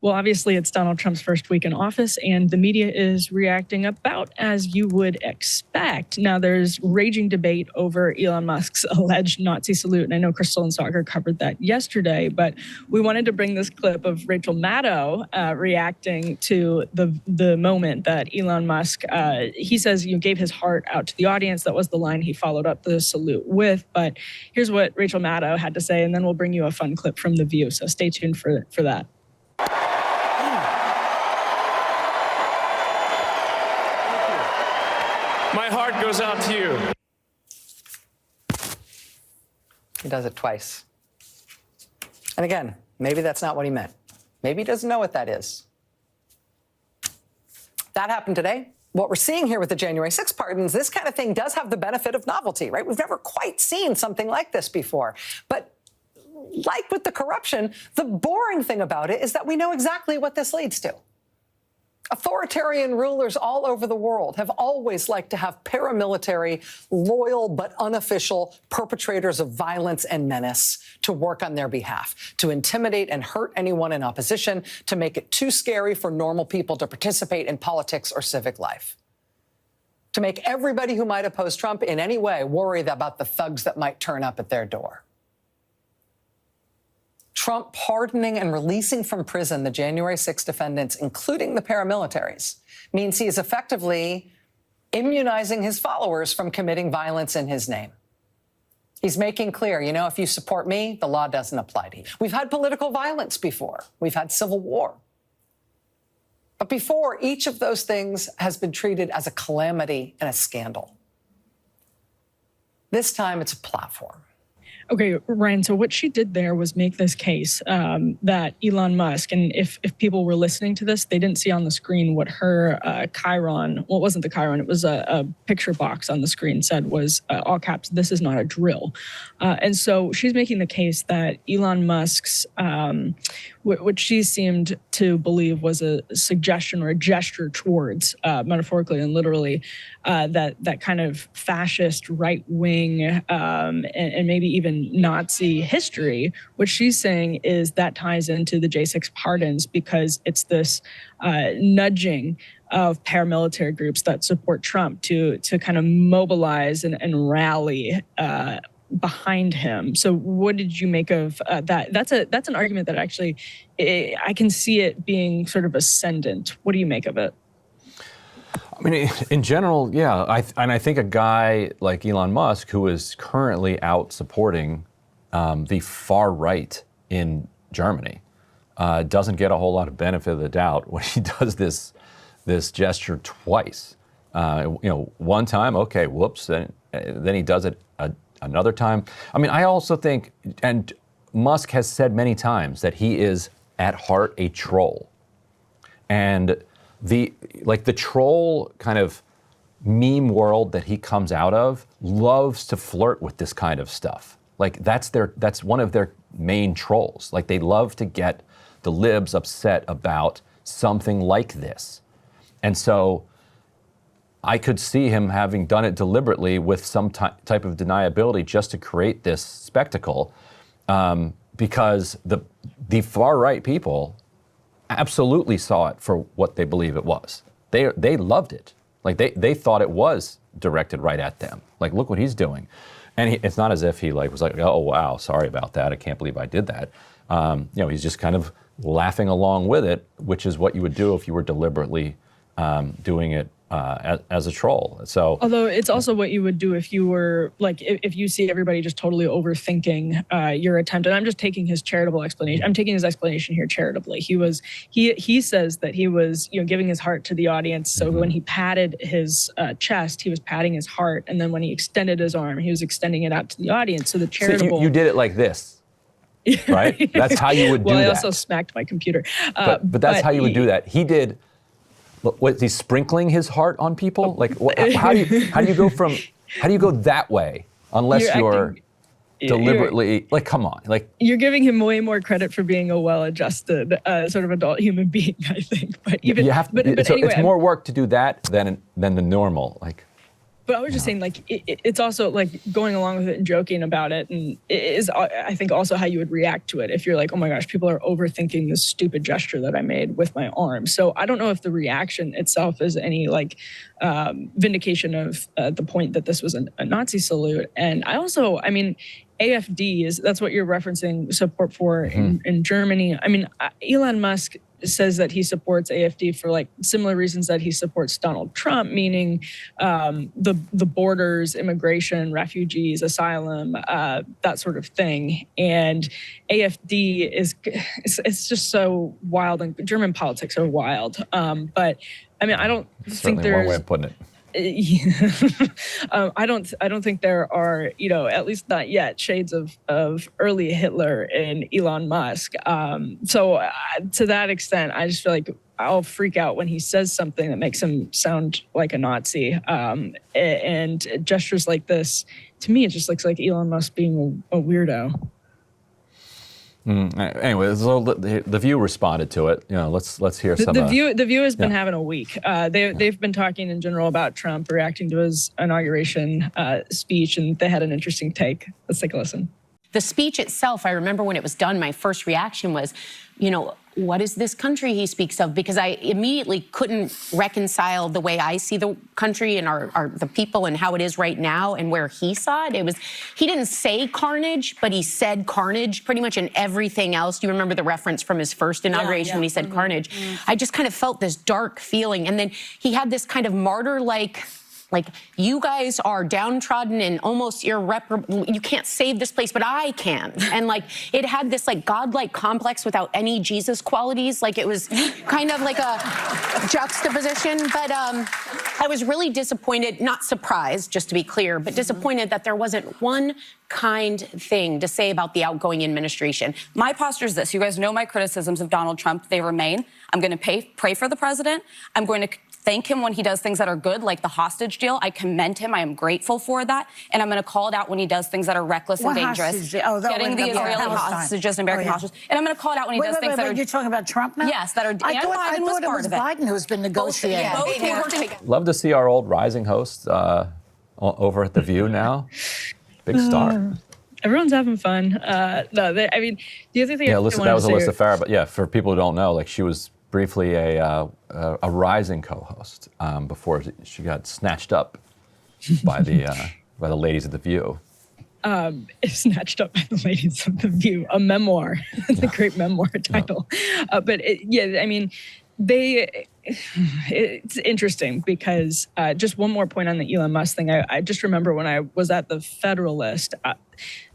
Well, obviously, it's Donald Trump's first week in office, and the media is reacting about as you would expect. Now, there's raging debate over Elon Musk's alleged Nazi salute, and I know Crystal and Soccer covered that yesterday, but we wanted to bring this clip of Rachel Maddow reacting to the moment that Elon Musk, he says, gave his heart out to the audience. That was the line he followed up the salute with. But here's what Rachel Maddow had to say, and then we'll bring you a fun clip from The View, so stay tuned for that. My heart goes out to you. He does it twice. And again, maybe that's not what he meant. Maybe he doesn't know what that is. That happened today. What we're seeing here with the January 6th pardons, this kind of thing does have the benefit of novelty, right? We've never quite seen something like this before. But like with the corruption, the boring thing about it is that we know exactly what this leads to. Authoritarian rulers all over the world have always liked to have paramilitary, loyal but unofficial perpetrators of violence and menace to work on their behalf, to intimidate and hurt anyone in opposition, to make it too scary for normal people to participate in politics or civic life, to make everybody who might oppose Trump in any way worry about the thugs that might turn up at their door. Trump pardoning and releasing from prison the January 6 defendants, including the paramilitaries, means he is effectively immunizing his followers from committing violence in his name. He's making clear, if you support me, the law doesn't apply to you. We've had political violence before. We've had civil war. But before, each of those things has been treated as a calamity and a scandal. This time, it's a platform. Okay, Ryan, so what she did there was make this case that Elon Musk, and if people were listening to this, they didn't see on the screen what her chyron, well, it wasn't the chyron, it was a picture box on the screen said was all caps, "This is not a drill." And so she's making the case that Elon Musk's, what she seemed to believe was a suggestion or a gesture towards, metaphorically and literally, that kind of fascist right-wing and maybe even Nazi history. What she's saying is that ties into the J6 pardons because it's this nudging of paramilitary groups that support Trump to kind of mobilize and rally behind him. So what did you make of that? That's an argument that actually I can see it being sort of ascendant. What do you make of it? I mean, in general, yeah. I think a guy like Elon Musk, who is currently out supporting the far right in Germany, doesn't get a whole lot of benefit of the doubt when he does this gesture twice. One time, okay, whoops, then he does it another time. I mean, I also think, and Musk has said many times that he is at heart a troll, and the troll kind of meme world that he comes out of loves to flirt with this kind of stuff. Like that's one of their main trolls. Like they love to get the libs upset about something like this. And so I could see him having done it deliberately with some type of deniability just to create this spectacle, because the far right people absolutely saw it for what they believe it was. They loved it. Like they thought it was directed right at them. Like, look what he's doing. And it's not as if he was like, oh, wow, sorry about that. I can't believe I did that. He's just kind of laughing along with it, which is what you would do if you were deliberately doing it as a troll. So, although it's also what you would do if you were if you see everybody just totally overthinking your attempt. And I'm just taking his charitable explanation. I'm taking his explanation here charitably. He says that he was giving his heart to the audience. So when he patted his chest, he was patting his heart, and then when he extended his arm, he was extending it out to the audience. So the charitable. So you did it like this. Right? That's how you would do that. Well, I also smacked my computer. But that's how you would do that. He did. Was he sprinkling his heart on people? Like, how do you go that way unless you're deliberately come on, you're giving him way more credit for being a well-adjusted sort of adult human being, I think. But even anyway, it's more work to do that than the normal But I was just saying, like, it's also like going along with it and joking about it, and it is, I think, also how you would react to it if you're like, oh my gosh, people are overthinking this stupid gesture that I made with my arm. So I don't know if the reaction itself is any like vindication of the point that this was a Nazi salute. And I mean, AfD that's what you're referencing support for in Germany. I mean, Elon Musk says that he supports AfD for like similar reasons that he supports Donald Trump, meaning the borders, immigration, refugees, asylum, that sort of thing. And AfD it's just so wild, and German politics are wild. But I mean, I don't think there's one way of putting it. I don't think there are, at least not yet, shades of early Hitler in Elon Musk. So to that extent, I just feel like I'll freak out when he says something that makes him sound like a Nazi. And gestures like this, to me, it just looks like Elon Musk being a weirdo. Anyway, so the View responded to it. Let's hear some. The View has been having a week. They've been talking in general about Trump, reacting to his inauguration speech, and they had an interesting take. Let's take a listen. The speech itself, I remember when it was done, my first reaction was, what is this country he speaks of? Because I immediately couldn't reconcile the way I see the country and the people and how it is right now and where he saw it. He didn't say carnage, but he said carnage pretty much in everything else. Do you remember the reference from his first inauguration when he said carnage? I just kind of felt this dark feeling. And then he had this kind of martyr-like, you guys are downtrodden and almost irreparable. You can't save this place, but I can. And it had this godlike complex without any Jesus qualities. It was kind of like a juxtaposition. But I was really disappointed, not surprised, just to be clear, but disappointed that there wasn't one kind thing to say about the outgoing administration. My posture is this. You guys know my criticisms of Donald Trump. They remain. I'm going to pray for the president. I'm going to thank him when he does things that are good, like the hostage deal. I commend him. I am grateful for that. And I'm going to call it out when he does things that are reckless and dangerous. Getting the Israeli hostages and American hostages. And I'm going to call it out when he does things that are... You're talking about Trump now? Yes, that are... I thought it was Biden who's been negotiating. Love to see our old rising host over at The View now. Big star. Everyone's having fun. The other thing that was Alyssa Farah, but yeah, for people who don't know, she was briefly a rising co-host before she got snatched up by the ladies of The View. Snatched up by the ladies of The View, a memoir. It's a great memoir title. It's interesting because just one more point on the Elon Musk thing. I just remember when I was at the Federalist,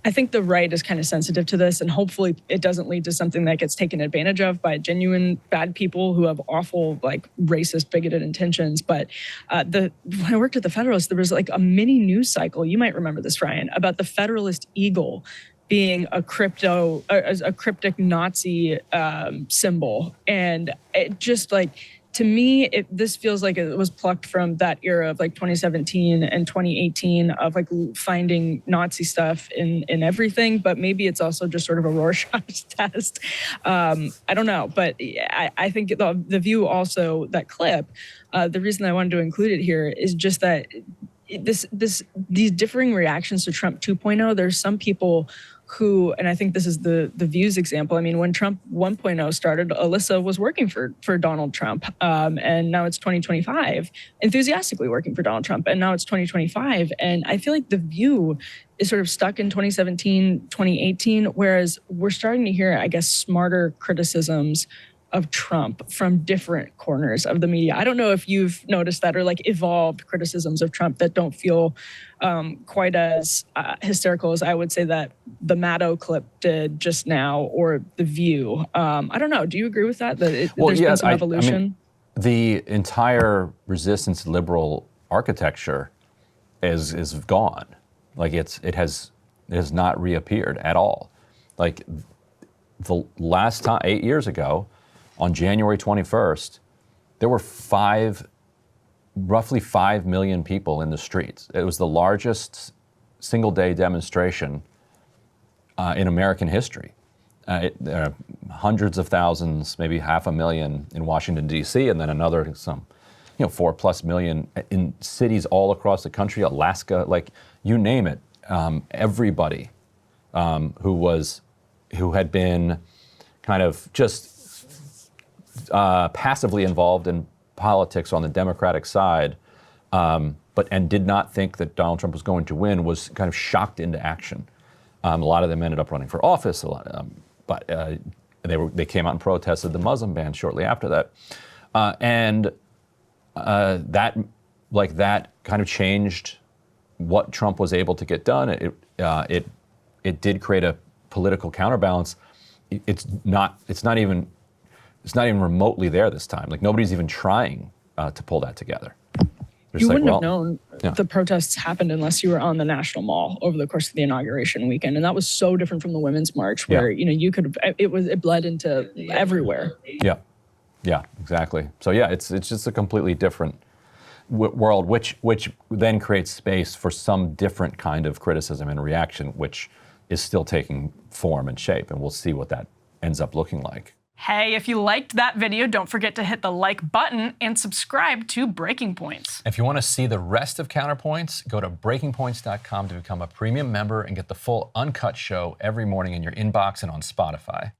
I think the right is kind of sensitive to this, and hopefully it doesn't lead to something that gets taken advantage of by genuine bad people who have awful, racist, bigoted intentions. But when I worked at the Federalist, there was a mini news cycle. You might remember this, Ryan, about the Federalist Eagle being a cryptic Nazi symbol. And it just to me, this feels like it was plucked from that era of 2017 and 2018 of finding Nazi stuff in everything, but maybe it's also just sort of a Rorschach test. I don't know, but I think the View also, that clip, the reason I wanted to include it here is just that these differing reactions to Trump 2.0, there's some people who, and I think this is the View's example. I mean, when Trump 1.0 started, Alyssa was working for Donald Trump, and now it's 2025, enthusiastically working for Donald Trump, and now it's 2025. And I feel like the View is sort of stuck in 2017, 2018, whereas we're starting to hear, I guess, smarter criticisms of Trump from different corners of the media. I don't know if you've noticed that, or evolved criticisms of Trump that don't feel quite as hysterical as I would say that the Maddow clip did just now, or The View. I don't know. Do you agree with that? There's been some evolution? The entire resistance liberal architecture is gone. It has not reappeared at all. The last time, 8 years ago, on January 21st, there were roughly 5 million people in the streets. It was the largest single-day demonstration in American history. There are hundreds of thousands, maybe 500,000 in Washington, D.C., and then some 4+ million in cities all across the country, Alaska, like you name it. Everybody who had been kind of just passively involved in politics on the Democratic side, and did not think that Donald Trump was going to win, was kind of shocked into action. A lot of them ended up running for office, but they came out and protested the Muslim ban shortly after that, that kind of changed what Trump was able to get done. It did create a political counterbalance. It's not even remotely there this time. Like nobody's even trying to pull that together. You wouldn't have known the protests happened unless you were on the National Mall over the course of the inauguration weekend, and that was so different from the Women's March, where you could have it bled into everywhere. Yeah, exactly. So it's just a completely different world, which then creates space for some different kind of criticism and reaction, which is still taking form and shape, and we'll see what that ends up looking like. Hey, if you liked that video, don't forget to hit the like button and subscribe to Breaking Points. If you want to see the rest of Counterpoints, go to breakingpoints.com to become a premium member and get the full uncut show every morning in your inbox and on Spotify.